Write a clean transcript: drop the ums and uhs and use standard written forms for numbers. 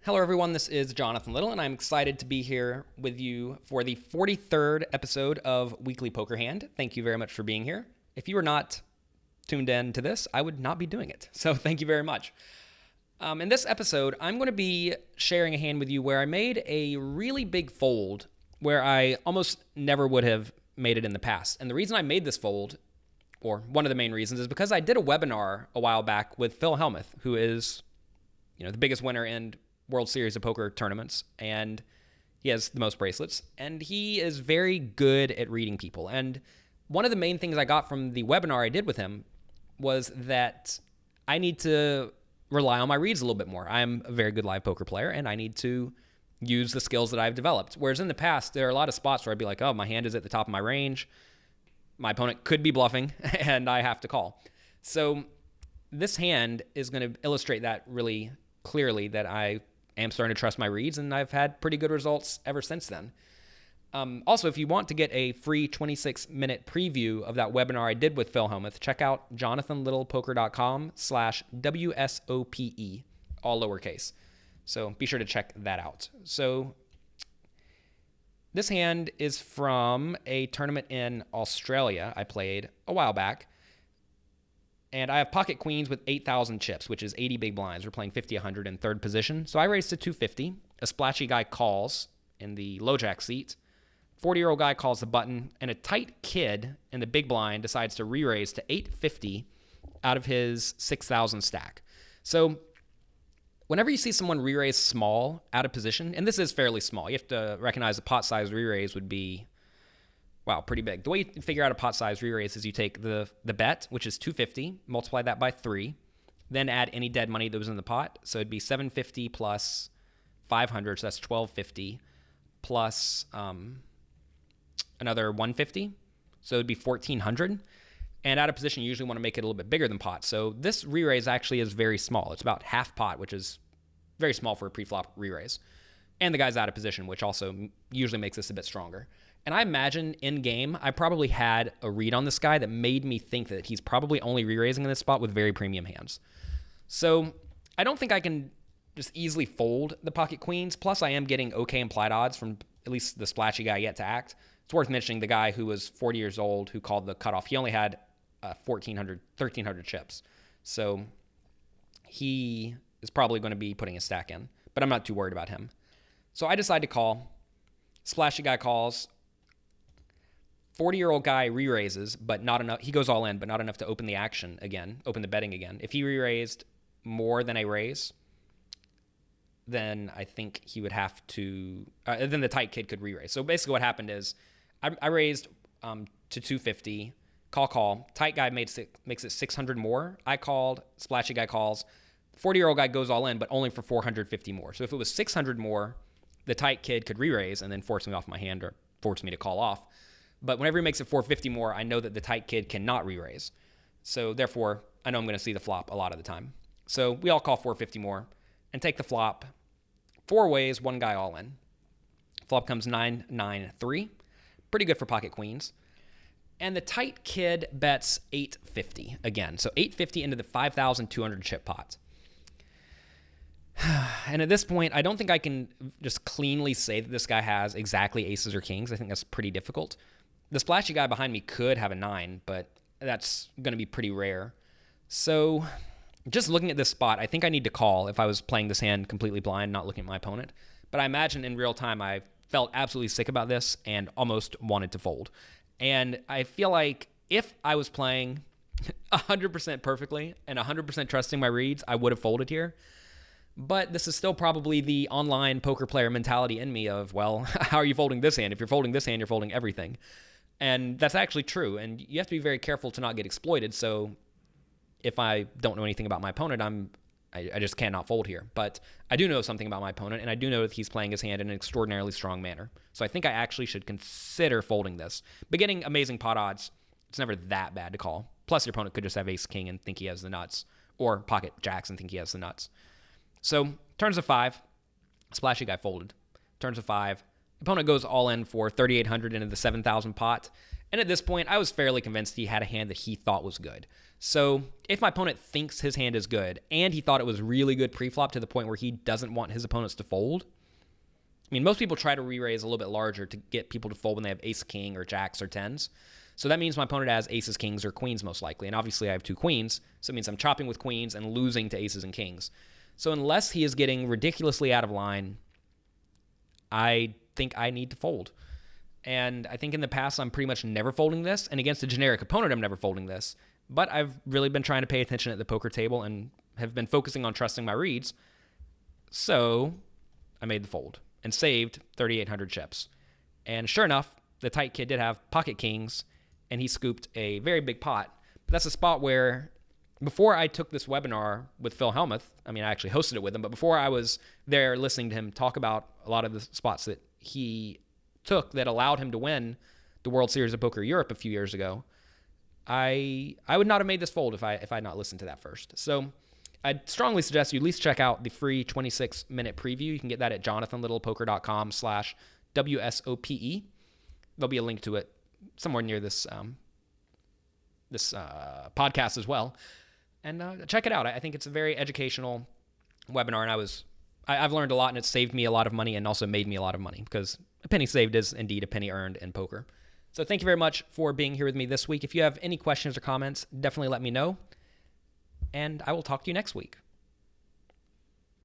Hello, everyone. This is Jonathan Little, and I'm excited to be here with you for the 43rd episode of Weekly Poker Hand. Thank you very much for being here. If you were not tuned in to this, I would not be doing it. So thank you very much. In this episode, I'm going to be sharing a hand with you where I made a really big fold where I almost never would have made it in the past. And the reason I made this fold, or one of the main reasons, is because I did a webinar a while back with Phil Hellmuth, who is, the biggest winner in World Series of Poker tournaments, and he has the most bracelets, and he is very good at reading people. And one of the main things I got from the webinar I did with him was that I need to rely on my reads a little bit more. I'm a very good live poker player, and I need to use the skills that I've developed. Whereas in the past, there are a lot of spots where I'd be like, oh, my hand is at the top of my range. My opponent could be bluffing, and I have to call. So this hand is going to illustrate that really clearly, that I am starting to trust my reads, and I've had pretty good results ever since then. Also, if you want to get a free 26-minute preview of that webinar I did with Phil Hellmuth, check out jonathanlittlepoker.com/WSOPE, all lowercase. So be sure to check that out. So this hand is from a tournament in Australia I played a while back. And I have pocket queens with 8,000 chips, which is 80 big blinds. We're playing 50, 100 in third position. So I raised to 250. A splashy guy calls in the low jack seat. 40-year-old guy calls the button. And a tight kid in the big blind decides to re-raise to 850 out of his 6,000 stack. So whenever you see someone re-raise small out of position, and this is fairly small, you have to recognize the pot size re-raise would be, wow, pretty big. The way you figure out a pot size re-raise is you take the bet, which is 250, multiply that by 3, then add any dead money that was in the pot. So it'd be 750 plus 500, so that's 1250, plus another 150, so it'd be 1400. And out of position, you usually want to make it a little bit bigger than pot. So this re-raise actually is very small. It's about half pot, which is very small for a pre-flop re-raise. And the guy's out of position, which also usually makes this a bit stronger. And I imagine in game, I probably had a read on this guy that made me think that he's probably only re-raising in this spot with very premium hands. So I don't think I can just easily fold the pocket queens. Plus, I am getting okay implied odds from at least the splashy guy yet to act. It's worth mentioning the guy who was 40 years old who called the cutoff. He only had 1,300 chips. So he is probably going to be putting a stack in, but I'm not too worried about him. So I decide to call. Splashy guy calls. 40-year-old guy re-raises, but not enough. He goes all in, but not enough to open the action again, open the betting again. If he re-raised more than a raise, then I think he would have to, then the tight kid could re-raise. So basically what happened is I raised to 250, call. Tight guy makes it 600 more. I called, splashy guy calls. 40-year-old guy goes all in, but only for 450 more. So if it was 600 more, the tight kid could re-raise and then force me off my hand or force me to call off. But whenever he makes it 450 more, I know that the tight kid cannot re-raise. So therefore, I know I'm going to see the flop a lot of the time. So we all call 450 more and take the flop 4 ways, one guy all in. Flop comes 9-9-3. Pretty good for pocket queens. And the tight kid bets 850 again. So 850 into the 5,200 chip pot. And at this point, I don't think I can just cleanly say that this guy has exactly aces or kings. I think that's pretty difficult. The splashy guy behind me could have a 9, but that's going to be pretty rare. So just looking at this spot, I think I need to call if I was playing this hand completely blind, not looking at my opponent. But I imagine in real time, I felt absolutely sick about this and almost wanted to fold. And I feel like if I was playing 100% perfectly and 100% trusting my reads, I would have folded here. But this is still probably the online poker player mentality in me of, well, how are you folding this hand? If you're folding this hand, you're folding everything. And that's actually true. And you have to be very careful to not get exploited. So if I don't know anything about my opponent, I just cannot fold here. But I do know something about my opponent, and I do know that he's playing his hand in an extraordinarily strong manner. So I think I actually should consider folding this. But getting amazing pot odds, it's never that bad to call. Plus, your opponent could just have ace-king and think he has the nuts, or pocket jacks and think he has the nuts. So turns of 5, splashy guy folded. Turns of 5, opponent goes all in for 3,800 into the 7,000 pot. And at this point, I was fairly convinced he had a hand that he thought was good. So if my opponent thinks his hand is good and he thought it was really good pre-flop to the point where he doesn't want his opponents to fold, I mean, most people try to re-raise a little bit larger to get people to fold when they have ace, king, or jacks, or tens. So that means my opponent has aces, kings, or queens most likely. And obviously I have 2 queens, so it means I'm chopping with queens and losing to aces and kings. So unless he is getting ridiculously out of line, I think I need to fold. And I think in the past, I'm pretty much never folding this. And against a generic opponent, I'm never folding this. But I've really been trying to pay attention at the poker table and have been focusing on trusting my reads. So I made the fold and saved 3,800 chips. And sure enough, the tight kid did have pocket kings, and he scooped a very big pot. But that's a spot where, before I took this webinar with Phil Hellmuth, I mean, I actually hosted it with him, but before I was there listening to him talk about a lot of the spots that he took that allowed him to win the World Series of Poker Europe a few years ago, I would not have made this fold if I had not listened to that first. So I'd strongly suggest you at least check out the free 26-minute preview. You can get that at jonathanlittlepoker.com/WSOPE. There'll be a link to it somewhere near this podcast as well. And check it out. I think it's a very educational webinar, and I've learned a lot, and it's saved me a lot of money and also made me a lot of money, because a penny saved is indeed a penny earned in poker. So thank you very much for being here with me this week. If you have any questions or comments, definitely let me know, and I will talk to you next week.